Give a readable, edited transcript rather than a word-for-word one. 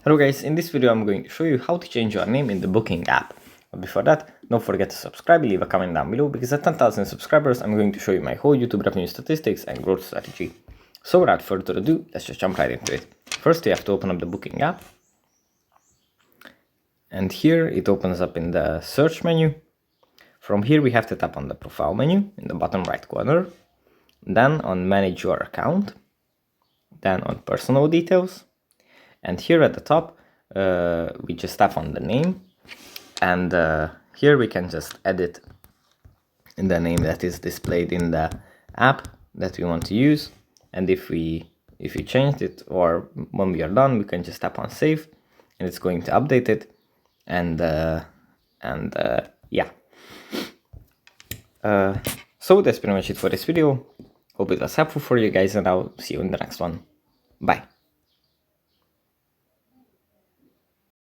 Hello guys, in this video I'm going to show you how to change your name in the Booking app. But before that, don't forget to subscribe, leave a comment down below, because at 10,000 subscribers I'm going to show you my whole YouTube revenue statistics and growth strategy. So without further ado, let's just jump right into it. First you have to open up the Booking app. And here it opens up in the search menu. From here we have to tap on the profile menu in the bottom right corner. Then on manage your account. Then on personal details. And here at the top, we just tap on the name, and here we can just edit the name that is displayed in the app that we want to use. And if we changed it, or when we are done, we can just tap on save, and it's going to update it. And yeah. So that's pretty much it for this video. Hope it was helpful for you guys, and I'll see you in the next one. Bye.